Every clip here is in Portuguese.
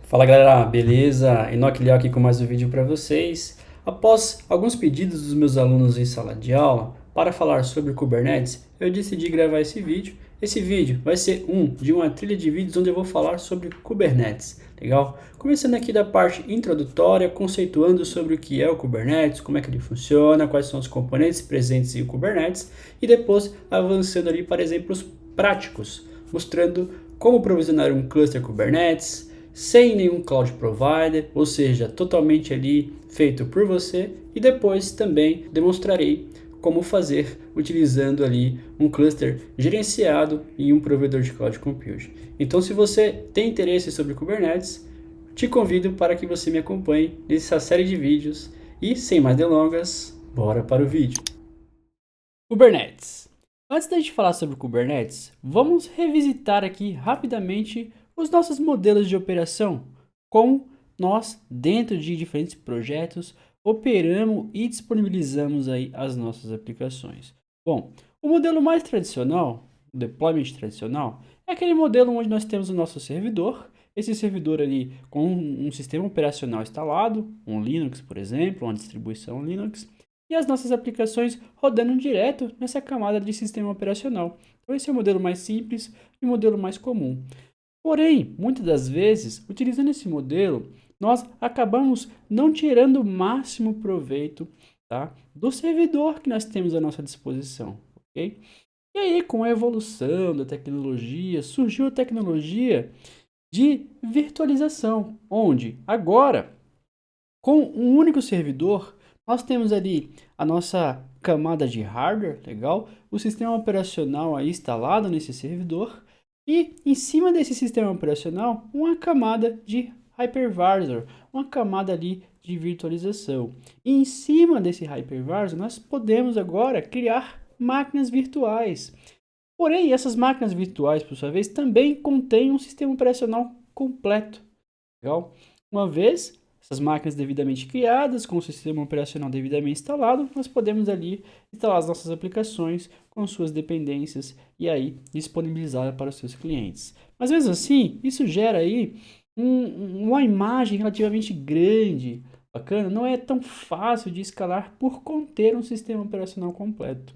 Fala galera, beleza? Enoque Liel aqui com mais um vídeo para vocês. Após alguns pedidos dos meus alunos em sala de aula para falar sobre Kubernetes, eu decidi gravar esse vídeo. Esse vídeo vai ser de uma trilha de vídeos onde eu vou falar sobre Kubernetes, legal? Começando aqui da parte introdutória, conceituando sobre o que é o Kubernetes, como é que ele funciona, quais são os componentes presentes em Kubernetes e depois avançando ali para exemplos práticos, mostrando como provisionar um cluster Kubernetes, sem nenhum cloud provider, ou seja, totalmente ali feito por você, e depois também demonstrarei como fazer utilizando ali um cluster gerenciado em um provedor de cloud computing. Então, se você tem interesse sobre Kubernetes, te convido para que você me acompanhe nessa série de vídeos e, sem mais delongas, bora para o vídeo. Kubernetes. Antes da gente falar sobre Kubernetes, vamos revisitar aqui rapidamente os nossos modelos de operação, como nós, dentro de diferentes projetos, operamos e disponibilizamos aí as nossas aplicações. Bom, o modelo mais tradicional, o deployment tradicional, é aquele modelo onde nós temos o nosso servidor, esse servidor ali com um sistema operacional instalado, um Linux, por exemplo, uma distribuição Linux, e as nossas aplicações rodando direto nessa camada de sistema operacional. Então esse é o modelo mais simples e o modelo mais comum. Porém, muitas das vezes, utilizando esse modelo, nós acabamos não tirando o máximo proveito, tá, do servidor que nós temos à nossa disposição, ok? E aí, com a evolução da tecnologia, surgiu a tecnologia de virtualização, onde agora, com um único servidor, nós temos ali a nossa camada de hardware, legal? O sistema operacional aí instalado nesse servidor e em cima desse sistema operacional uma camada de hypervisor, uma camada ali de virtualização. E em cima desse hypervisor nós podemos agora criar máquinas virtuais. Porém, essas máquinas virtuais, por sua vez, também contêm um sistema operacional completo. Legal? Uma vez essas máquinas devidamente criadas, com o sistema operacional devidamente instalado, nós podemos ali instalar as nossas aplicações com suas dependências e aí disponibilizar para os seus clientes. Mas mesmo assim, isso gera aí uma imagem relativamente grande, bacana, não é tão fácil de escalar por conter um sistema operacional completo.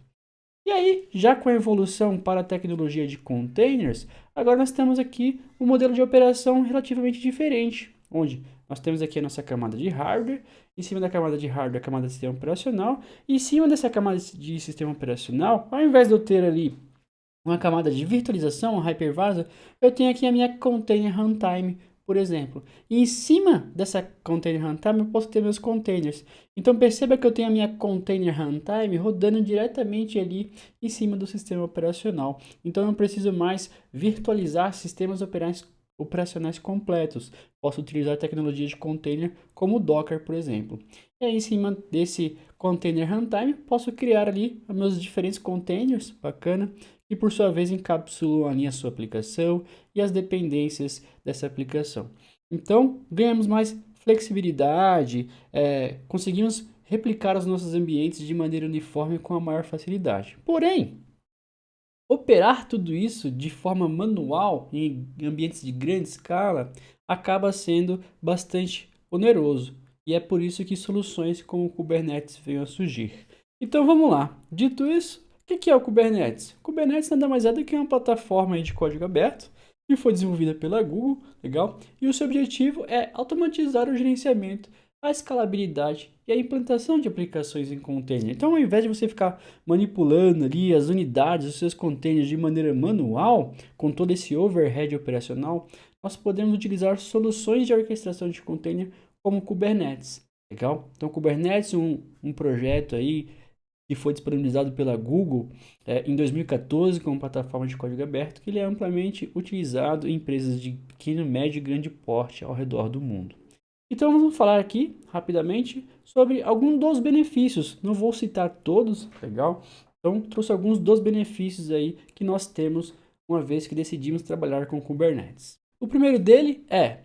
E aí, já com a evolução para a tecnologia de containers, agora nós temos aqui um modelo de operação relativamente diferente, onde nós temos aqui a nossa camada de hardware, em cima da camada de hardware a camada de sistema operacional, e em cima dessa camada de sistema operacional, ao invés de eu ter ali uma camada de virtualização, um hypervisor, eu tenho aqui a minha container runtime, por exemplo. E em cima dessa container runtime eu posso ter meus containers. Então perceba que eu tenho a minha container runtime rodando diretamente ali em cima do sistema operacional. Então eu não preciso mais virtualizar sistemas operacionais completos. Posso utilizar a tecnologia de container como o Docker, por exemplo. E aí, em cima desse container runtime, posso criar ali meus diferentes containers, bacana, e por sua vez encapsulam ali a sua aplicação e as dependências dessa aplicação. Então, ganhamos mais flexibilidade, conseguimos replicar os nossos ambientes de maneira uniforme com a maior facilidade. Porém, operar tudo isso de forma manual em ambientes de grande escala acaba sendo bastante oneroso. E é por isso que soluções como o Kubernetes venham a surgir. Então vamos lá. Dito isso, o que é o Kubernetes? O Kubernetes nada mais é do que uma plataforma de código aberto que foi desenvolvida pela Google, legal? E o seu objetivo é automatizar o gerenciamento, a escalabilidade e a implantação de aplicações em container. Então, ao invés de você ficar manipulando ali as unidades dos seus containers de maneira manual, com todo esse overhead operacional, nós podemos utilizar soluções de orquestração de container como o Kubernetes. Legal? Então, Kubernetes é um projeto aí que foi disponibilizado pela Google em 2014 como plataforma de código aberto, que ele é amplamente utilizado em empresas de pequeno, médio e grande porte ao redor do mundo. Então vamos falar aqui rapidamente sobre alguns dos benefícios. Não vou citar todos, legal? Então trouxe alguns dos benefícios aí que nós temos uma vez que decidimos trabalhar com Kubernetes. O primeiro dele é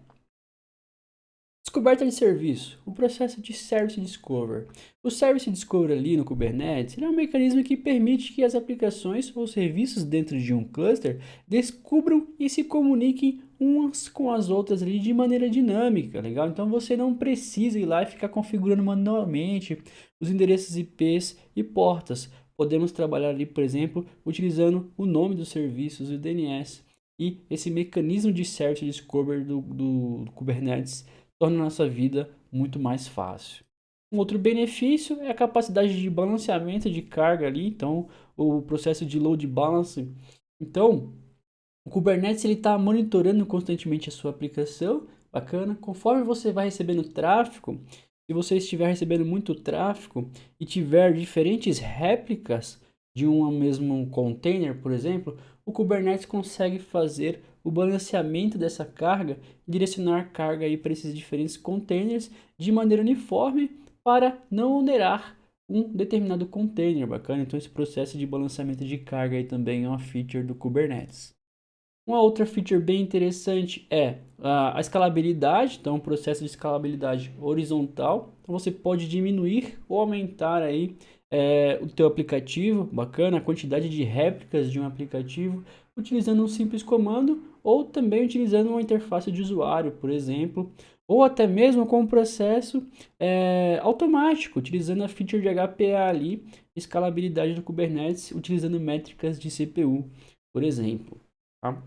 descoberta de serviço, o processo de Service Discover. O Service Discover ali no Kubernetes é um mecanismo que permite que as aplicações ou serviços dentro de um cluster descubram e se comuniquem umas com as outras ali de maneira dinâmica, legal? Então você não precisa ir lá e ficar configurando manualmente os endereços IPs e portas. Podemos trabalhar ali, por exemplo, utilizando o nome dos serviços, o DNS, e esse mecanismo de Service Discovery do Kubernetes torna a nossa vida muito mais fácil. Um outro benefício é a capacidade de balanceamento de carga ali, então o processo de load balancing. Então, o Kubernetes ele está monitorando constantemente a sua aplicação, bacana. Conforme você vai recebendo tráfego, se você estiver recebendo muito tráfego e tiver diferentes réplicas de um mesmo container, por exemplo, o Kubernetes consegue fazer o balanceamento dessa carga e direcionar carga aí para esses diferentes containers de maneira uniforme para não onerar um determinado container, bacana. Então esse processo de balanceamento de carga aí também é uma feature do Kubernetes. Uma outra feature bem interessante é a escalabilidade, então o processo de escalabilidade horizontal. Então você pode diminuir ou aumentar aí o teu aplicativo, bacana, a quantidade de réplicas de um aplicativo, utilizando um simples comando ou também utilizando uma interface de usuário, por exemplo, ou até mesmo com um processo automático, utilizando a feature de HPA ali, escalabilidade do Kubernetes, utilizando métricas de CPU, por exemplo. Tá?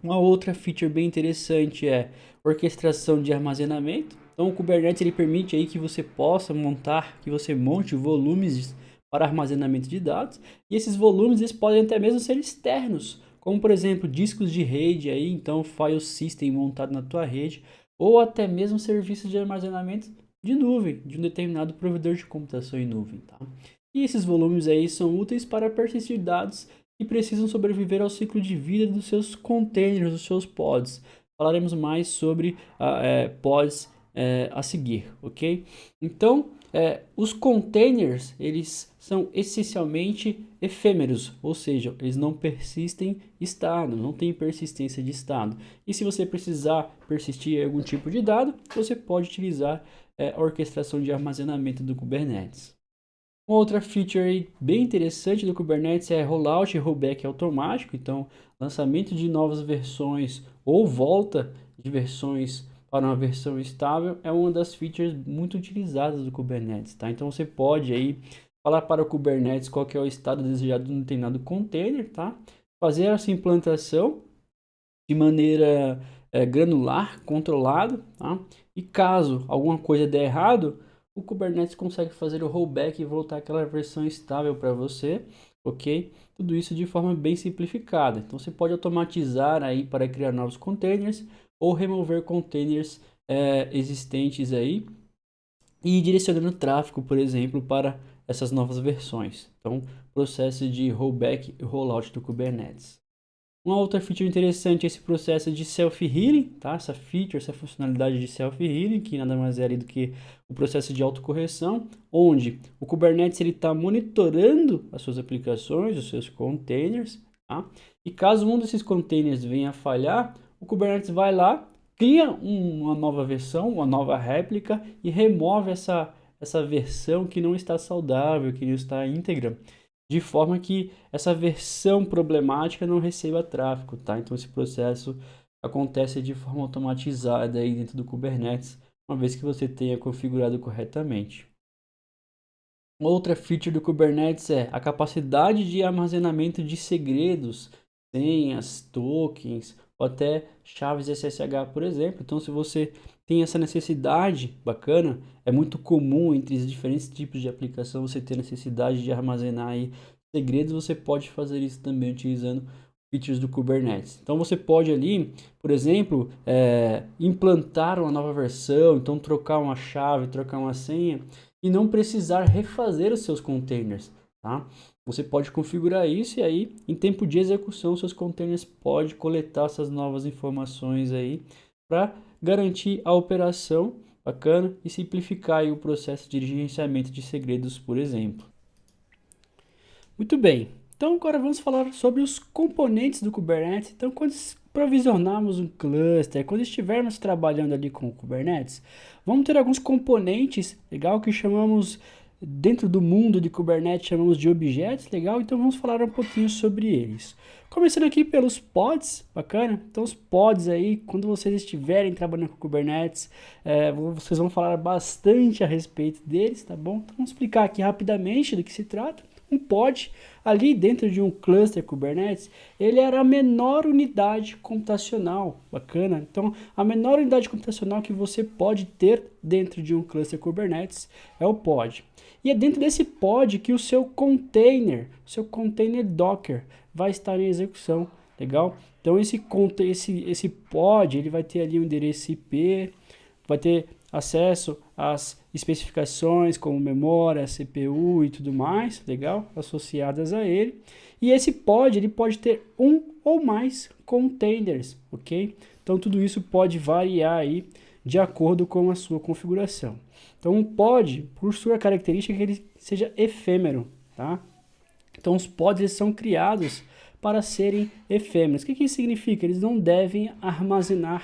Uma outra feature bem interessante é orquestração de armazenamento. Então o Kubernetes ele permite aí que você possa montar, que você monte volumes para armazenamento de dados. E esses volumes eles podem até mesmo ser externos, como por exemplo discos de rede aí, então file system montado na tua rede, ou até mesmo serviços de armazenamento de nuvem, de um determinado provedor de computação em nuvem, tá? E esses volumes aí são úteis para persistir dados que precisam sobreviver ao ciclo de vida dos seus containers, dos seus pods. Falaremos mais sobre pods a seguir, ok? Então, os containers, eles são essencialmente efêmeros, ou seja, eles não persistem estado, não tem persistência de estado. E se você precisar persistir em algum tipo de dado, você pode utilizar a orquestração de armazenamento do Kubernetes. Uma outra feature bem interessante do Kubernetes é rollout e rollback automático. Então, lançamento de novas versões ou volta de versões para uma versão estável é uma das features muito utilizadas do Kubernetes, tá? Então, você pode aí falar para o Kubernetes qual que é o estado desejado de um determinado container, tá? Fazer essa implantação de maneira granular, controlado, tá? E caso alguma coisa der errado, o Kubernetes consegue fazer o rollback e voltar aquela versão estável para você, ok? Tudo isso de forma bem simplificada. Então você pode automatizar aí para criar novos containers ou remover containers existentes aí e direcionando tráfego, por exemplo, para essas novas versões. Então, processo de rollback e rollout do Kubernetes. Uma outra feature interessante é esse processo de self-healing, tá? Essa feature, essa funcionalidade de self-healing, que nada mais é ali do que o processo de autocorreção, onde o Kubernetes está monitorando as suas aplicações, os seus containers, tá? E caso um desses containers venha a falhar, o Kubernetes vai lá, cria uma nova versão, uma nova réplica e remove essa versão que não está saudável, que não está íntegra, de forma que essa versão problemática não receba tráfego, tá? Então esse processo acontece de forma automatizada aí dentro do Kubernetes, uma vez que você tenha configurado corretamente. Outra feature do Kubernetes é a capacidade de armazenamento de segredos, senhas, tokens, ou até chaves SSH, por exemplo. Então se você tem essa necessidade, bacana, é muito comum entre os diferentes tipos de aplicação você ter necessidade de armazenar aí segredos, você pode fazer isso também utilizando features do Kubernetes. Então você pode ali, por exemplo, implantar uma nova versão, então trocar uma chave, trocar uma senha e não precisar refazer os seus containers, tá? Você pode configurar isso e aí, em tempo de execução, seus containers podem coletar essas novas informações aí para garantir a operação, bacana, e simplificar aí o processo de gerenciamento de segredos, por exemplo. Muito bem, então agora vamos falar sobre os componentes do Kubernetes. Então, quando provisionarmos um cluster, quando estivermos trabalhando ali com o Kubernetes, vamos ter alguns componentes, legal, que chamamos dentro do mundo de Kubernetes chamamos de objetos, legal? Então vamos falar um pouquinho sobre eles. Começando aqui pelos pods, bacana? Então os pods aí, quando vocês estiverem trabalhando com Kubernetes, vocês vão falar bastante a respeito deles, tá bom? Então vamos explicar aqui rapidamente do que se trata. Um pod, ali dentro de um cluster Kubernetes, ele era a menor unidade computacional, bacana? Então, a menor unidade computacional que você pode ter dentro de um cluster Kubernetes é o pod. E é dentro desse pod que o seu container Docker, vai estar em execução, legal? Então, esse pod, ele vai ter ali um endereço IP, vai ter acesso às especificações como memória, CPU e tudo mais, legal? Associadas a ele. E esse pod, ele pode ter um ou mais containers, ok? Então tudo isso pode variar aí de acordo com a sua configuração. Então um pod, por sua característica, que ele seja efêmero, tá? Então os pods eles são criados para serem efêmeros. O que isso significa? Eles não devem armazenar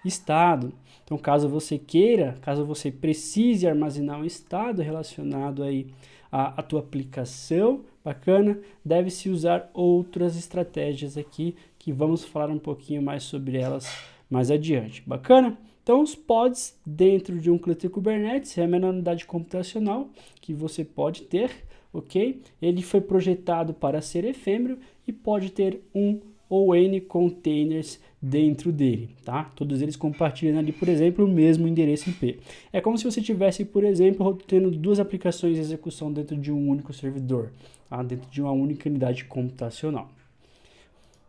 estado. Então, caso você queira, caso você precise armazenar um estado relacionado aí à tua aplicação, bacana, deve-se usar outras estratégias aqui, que vamos falar um pouquinho mais sobre elas mais adiante, bacana? Então, os pods dentro de um cluster Kubernetes é a menor unidade computacional que você pode ter, ok? Ele foi projetado para ser efêmero e pode ter um ou N containers dentro dele, tá? Todos eles compartilham ali, por exemplo, o mesmo endereço IP. É como se você tivesse, por exemplo, tendo duas aplicações de execução dentro de um único servidor, tá? Dentro de uma única unidade computacional.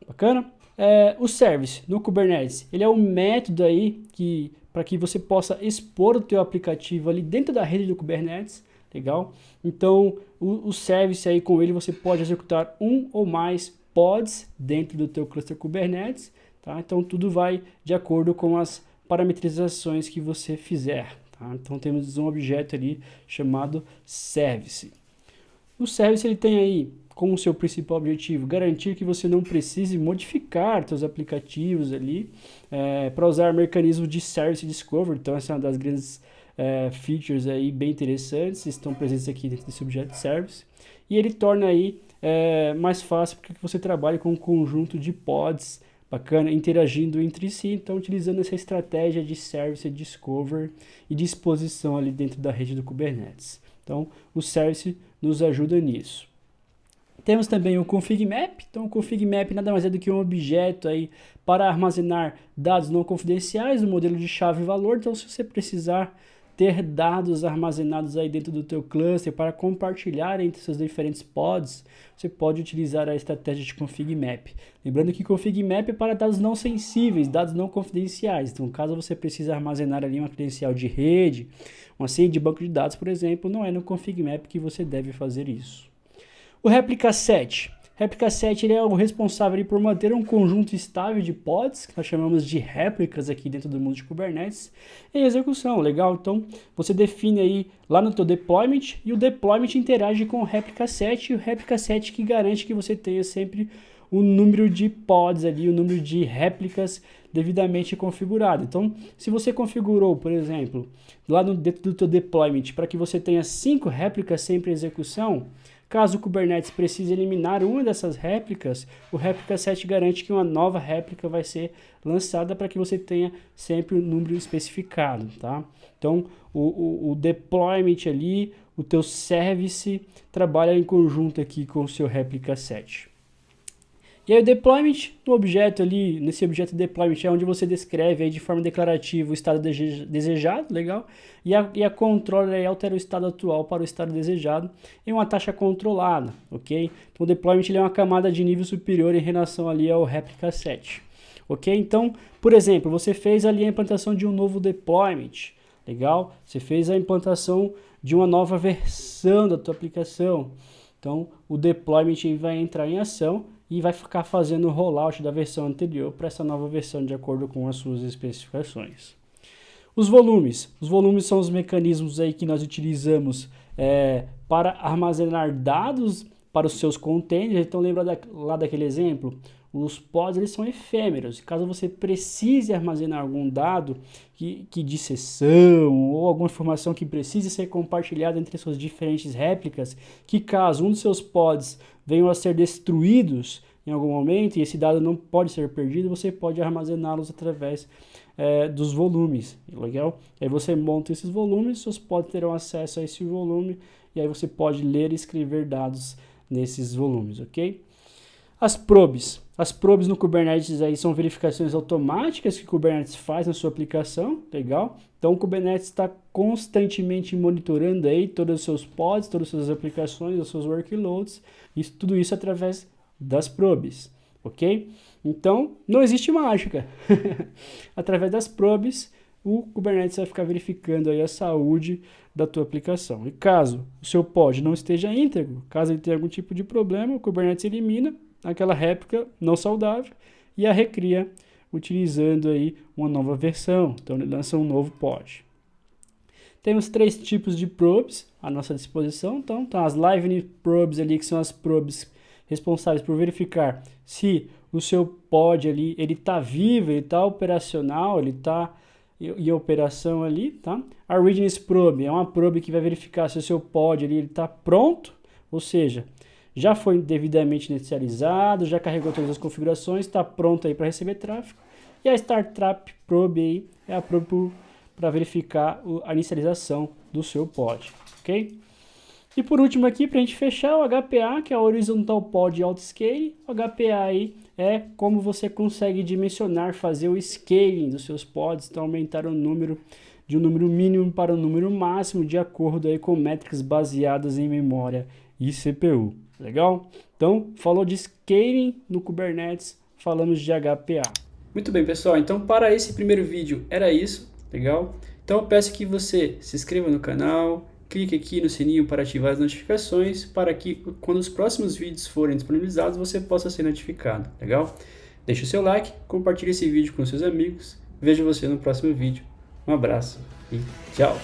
Bacana? O service no Kubernetes, ele é um método aí para que você possa expor o teu aplicativo ali dentro da rede do Kubernetes, legal? Então, o service aí com ele você pode executar um ou mais pods dentro do teu cluster Kubernetes, tá? Então tudo vai de acordo com as parametrizações que você fizer, tá? Então temos um objeto ali chamado service. O service ele tem aí como seu principal objetivo garantir que você não precise modificar seus aplicativos ali para usar mecanismos de service discovery. Então essa é uma das grandes features aí bem interessantes, estão presentes aqui dentro desse objeto service, e ele torna aí mais fácil porque você trabalha com um conjunto de pods bacana, interagindo entre si, então utilizando essa estratégia de service discover e de exposição ali dentro da rede do Kubernetes. Então o service nos ajuda nisso. Temos também o config map. Então o config map nada mais é do que um objeto aí para armazenar dados não confidenciais no modelo de chave e valor. Então se você precisar ter dados armazenados aí dentro do teu cluster para compartilhar entre seus diferentes pods, você pode utilizar a estratégia de config map. Lembrando que config map é para dados não sensíveis, dados não confidenciais. Então, caso você precise armazenar ali uma credencial de rede, uma senha de banco de dados, por exemplo, não é no config map que você deve fazer isso. O replica set. Replica set ele é o responsável por manter um conjunto estável de pods, que nós chamamos de réplicas aqui dentro do mundo de Kubernetes, em execução, legal? Então, você define aí lá no teu deployment, e o deployment interage com o replica set, e o replica set que garante que você tenha sempre o número de pods ali, o número de réplicas devidamente configurado. Então, se você configurou, por exemplo, lá dentro do teu deployment, para que você tenha 5 réplicas sempre em execução, caso o Kubernetes precise eliminar uma dessas réplicas, o replica set garante que uma nova réplica vai ser lançada para que você tenha sempre o número especificado, tá? Então, o deployment ali, o teu service trabalha em conjunto aqui com o seu replica set. E aí o deployment no objeto ali, nesse objeto deployment é onde você descreve aí de forma declarativa o estado desejado, legal? E a controller aí altera o estado atual para o estado desejado em uma taxa controlada, ok? Então o deployment ele é uma camada de nível superior em relação ali ao replica set, ok? Então, por exemplo, você fez ali a implantação de um novo deployment, legal? Você fez a implantação de uma nova versão da tua aplicação. Então o deployment vai entrar em ação e vai ficar fazendo o rollout da versão anterior para essa nova versão de acordo com as suas especificações. Os volumes são os mecanismos aí que nós utilizamos para armazenar dados para os seus containers. Então lembra lá daquele exemplo? os pods eles são efêmeros. Caso você precise armazenar algum dado que de sessão ou alguma informação que precise ser compartilhada entre suas diferentes réplicas, que caso um dos seus pods venham a ser destruídos em algum momento e esse dado não pode ser perdido, você pode armazená-los através dos volumes, legal? Aí você monta esses volumes, seus pods terão acesso a esse volume e aí você pode ler e escrever dados nesses volumes, ok? As probes no Kubernetes aí são verificações automáticas que o Kubernetes faz na sua aplicação, legal? Então o Kubernetes está constantemente monitorando aí todos os seus pods, todas as suas aplicações, os seus workloads, tudo isso através das probes, ok? Então não existe mágica. Através das probes, o Kubernetes vai ficar verificando aí a saúde da tua aplicação. E caso o seu pod não esteja íntegro, caso ele tenha algum tipo de problema, o Kubernetes elimina aquela réplica não saudável e a recria utilizando aí uma nova versão. Então ele lança um novo pod. Temos 3 tipos de probes à nossa disposição. Então, as Liveness probes ali, que são as probes responsáveis por verificar se o seu pod ali, ele está vivo, ele está operacional, ele está em operação ali, tá? A Readiness Probe é uma probe que vai verificar se o seu pod ali está pronto, ou seja, já foi devidamente inicializado, já carregou todas as configurações, está pronto aí para receber tráfego. E a Startup Probe aí é a probe para verificar a inicialização do seu pod, ok? E por último aqui, para a gente fechar, o HPA, que é o Horizontal Pod Outscale. O HPA aí é como você consegue dimensionar, fazer o scaling dos seus pods, então aumentar o número de um número mínimo para um número máximo de acordo aí com métricas baseadas em memória e CPU. Legal? Então, falou de scaling no Kubernetes, falamos de HPA. Muito bem, pessoal. Então, para esse primeiro vídeo era isso, legal? Então, eu peço que você se inscreva no canal, clique aqui no sininho para ativar as notificações, para que quando os próximos vídeos forem disponibilizados, você possa ser notificado, legal? Deixe o seu like, compartilhe esse vídeo com seus amigos, vejo você no próximo vídeo. Um abraço e tchau!